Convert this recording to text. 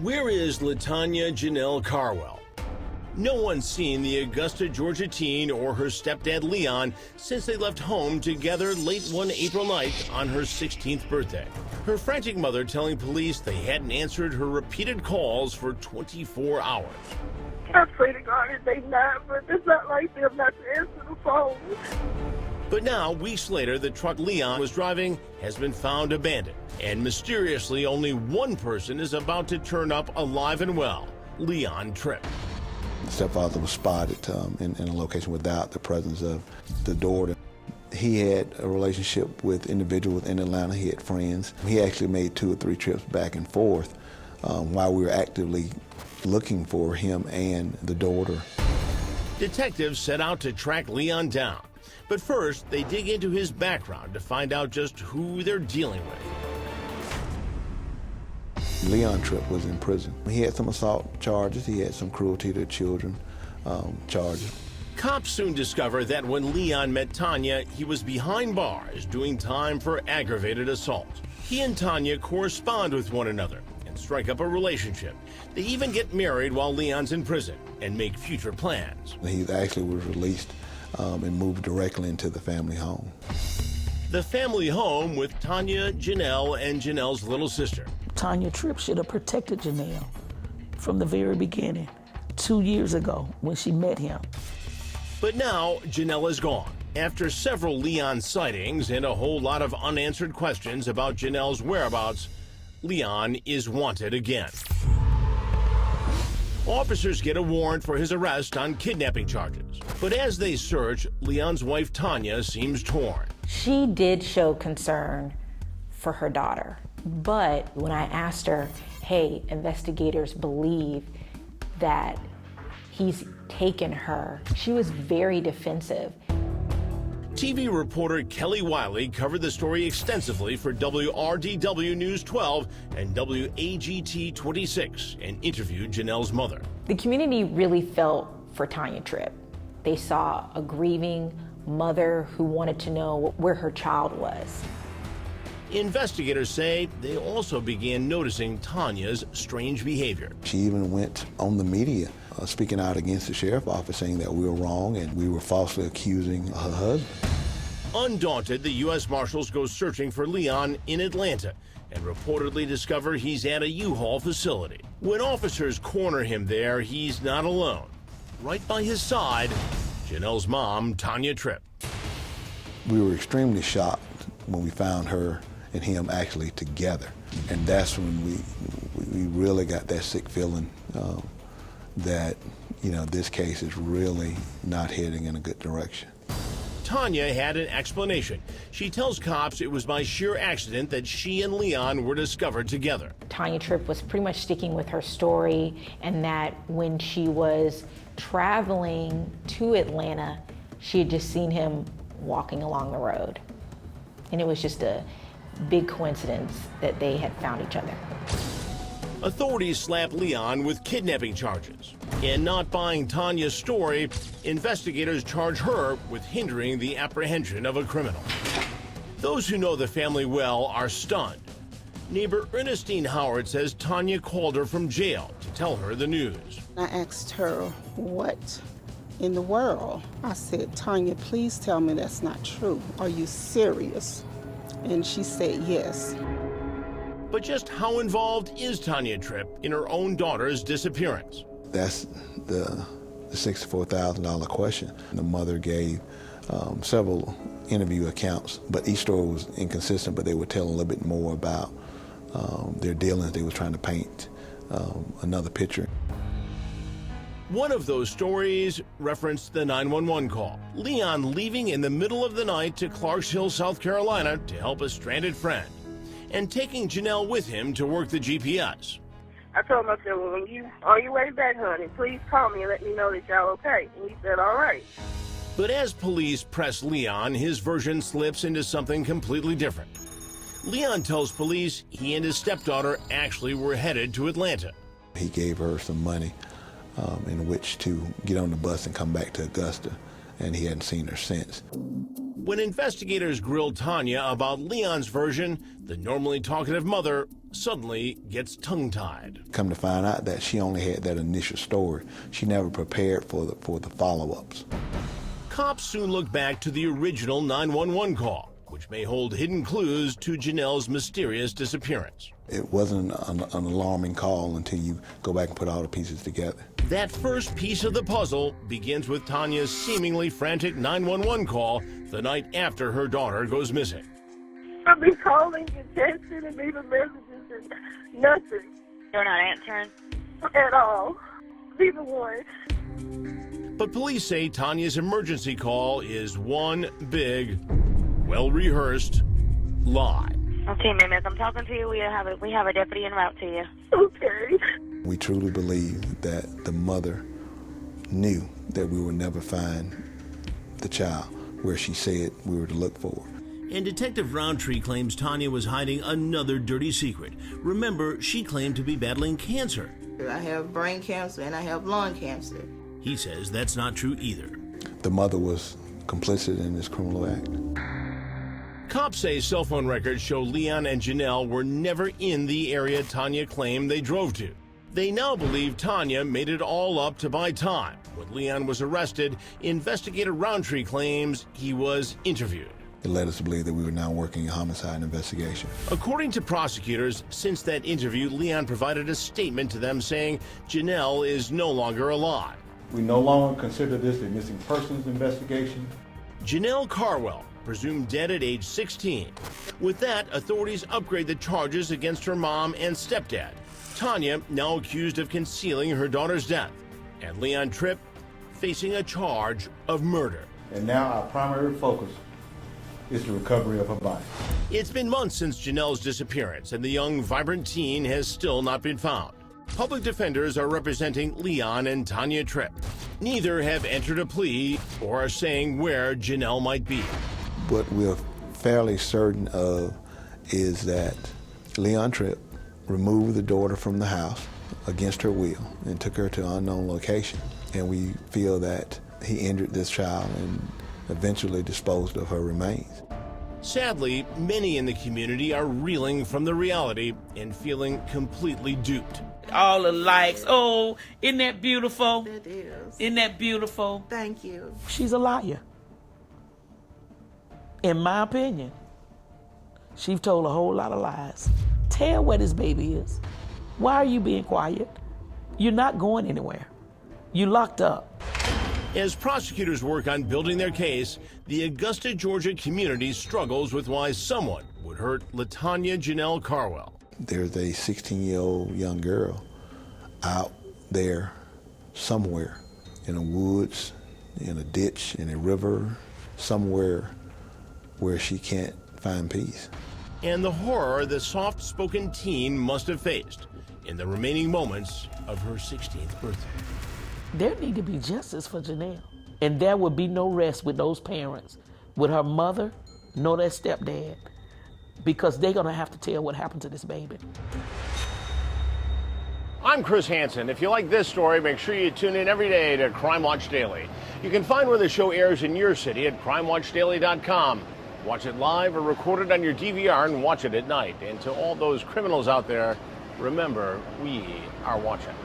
Where is LaTanya Janell Carwell? No one's seen the Augusta, Georgia teen or her stepdad Leon since they left home together late one April night on her 16th birthday. Her frantic mother telling police they hadn't answered her repeated calls for 24 hours. I pray to God that they not, but it's not like them not to answer the phone. But now, weeks later, the truck Leon was driving has been found abandoned. And mysteriously, only one person is about to turn up alive and well, Leon Tripp. The stepfather was spotted in a location without the presence of the daughter. He had a relationship with individuals in Atlanta. He had friends. He actually made 2 or 3 trips back and forth while we were actively looking for him and the daughter. Detectives set out to track Leon down. But first, they dig into his background to find out just who they're dealing with. Leon Tripp was in prison. He had some assault charges. He had some cruelty to children charges. Cops soon discover that when Leon met Tanya, he was behind bars doing time for aggravated assault. He and Tanya correspond with one another and strike up a relationship. They even get married while Leon's in prison and make future plans. He actually was released and moved directly into the family home. The family home with Tanya, Janell, and Janell's little sister. Tanya Tripp should have protected Janell from the very beginning, 2 years ago when she met him. But now, Janell is gone. After several Leon sightings and a whole lot of unanswered questions about Janell's whereabouts, Leon is wanted again. Officers get a warrant for his arrest on kidnapping charges. But as they search, Leon's wife Tanya seems torn. She did show concern for her daughter. But when I asked her, hey, investigators believe that he's taken her, she was very defensive. TV reporter Kelly Wiley covered the story extensively for WRDW News 12 and WAGT 26 and interviewed Janell's mother. The community really felt for Tanya Tripp. They saw a grieving mother who wanted to know where her child was. Investigators say they also began noticing Tanya's strange behavior. She even went on the media speaking out against the sheriff's office, saying that we were wrong and we were falsely accusing her husband. Undaunted, the U.S. Marshals go searching for Leon in Atlanta and reportedly discover he's at a U-Haul facility. When officers corner him there, he's not alone. Right by his side, Janell's mom, Tanya Tripp. We were extremely shocked when we found her and him actually together. And that's when we really got that sick feeling that, you know, this case is really not heading in a good direction. Tanya had an explanation. She tells cops it was by sheer accident that she and Leon were discovered together. Tanya Tripp was pretty much sticking with her story, and that when she was traveling to Atlanta, she had just seen him walking along the road. And it was just a big coincidence that they had found each other. Authorities slapped Leon with kidnapping charges. And not buying Tanya's story, investigators charge her with hindering the apprehension of a criminal. Those who know the family well are stunned. Neighbor Ernestine Howard says Tanya called her from jail to tell her the news. I asked her, what in the world? I said, Tanya, please tell me that's not true. Are you serious? And she said yes. But just how involved is Tanya Tripp in her own daughter's disappearance? That's the $64,000 question. The mother gave several interview accounts, but each story was inconsistent, but they would tell a little bit more about their dealings. They were trying to paint another picture. One of those stories referenced the 911 call. Leon leaving in the middle of the night to Clarksville, South Carolina to help a stranded friend, and taking Janell with him to work the GPS. I told him, I said, well, when you on your way back, honey, please call me and let me know that y'all okay. And he said, all right. But as police press Leon, his version slips into something completely different. Leon tells police he and his stepdaughter actually were headed to Atlanta. He gave her some money in which to get on the bus and come back to Augusta, and he hadn't seen her since. When investigators grilled Tanya about Leon's version, the normally talkative mother suddenly gets tongue-tied. Come to find out that she only had that initial story. She never prepared for the follow-ups. Cops soon look back to the original 911 call, which may hold hidden clues to Janell's mysterious disappearance. It wasn't an alarming call until you go back and put all the pieces together. That first piece of the puzzle begins with Tanya's seemingly frantic 911 call the night after her daughter goes missing. I've been calling and texting and leaving messages and nothing. They're not answering? At all. Neither one. But police say Tanya's emergency call is one big, well-rehearsed lie. Okay, ma'am, as I'm talking to you, we have a deputy en route to you. Okay. We truly believe that the mother knew that we would never find the child where she said we were to look for her. And Detective Roundtree claims Tanya was hiding another dirty secret. Remember, she claimed to be battling cancer. I have brain cancer and I have lung cancer. He says that's not true either. The mother was complicit in this criminal act. Cops say cell phone records show Leon and Janell were never in the area Tanya claimed they drove to. They now believe Tanya made it all up to buy time. When Leon was arrested, investigator Roundtree claims he was interviewed. It led us to believe that we were now working a homicide investigation. According to prosecutors, since that interview, Leon provided a statement to them saying Janell is no longer alive. We no longer consider this a missing persons investigation. Janell Carwell, presumed dead at age 16. With that, authorities upgrade the charges against her mom and stepdad. Tanya, now accused of concealing her daughter's death. And Leon Tripp, facing a charge of murder. And now our primary focus is the recovery of her body. It's been months since Janell's disappearance, and the young, vibrant teen has still not been found. Public defenders are representing Leon and Tanya Tripp. Neither have entered a plea or are saying where Janell might be. What we're fairly certain of is that Leon Tripp removed the daughter from the house against her will and took her to an unknown location. And we feel that he injured this child and eventually disposed of her remains. Sadly, many in the community are reeling from the reality and feeling completely duped. All the likes. Oh, isn't that beautiful? It is. Isn't that beautiful? Thank you. She's a liar. In my opinion, she's told a whole lot of lies. Tell where this baby is. Why are you being quiet? You're not going anywhere. You locked up. As prosecutors work on building their case, the Augusta, Georgia community struggles with why someone would hurt LaTanya Janell Carwell. There's a 16-year-old young girl out there somewhere in the woods, in a ditch, in a river, somewhere where she can't find peace. And the horror the soft-spoken teen must have faced in the remaining moments of her 16th birthday. There need to be justice for Janell. And there would be no rest with those parents, with her mother, nor their stepdad, because they're gonna have to tell what happened to this baby. I'm Chris Hansen. If you like this story, make sure you tune in every day to Crime Watch Daily. You can find where the show airs in your city at crimewatchdaily.com. Watch it live or record it on your DVR and watch it at night. And to all those criminals out there, remember, we are watching.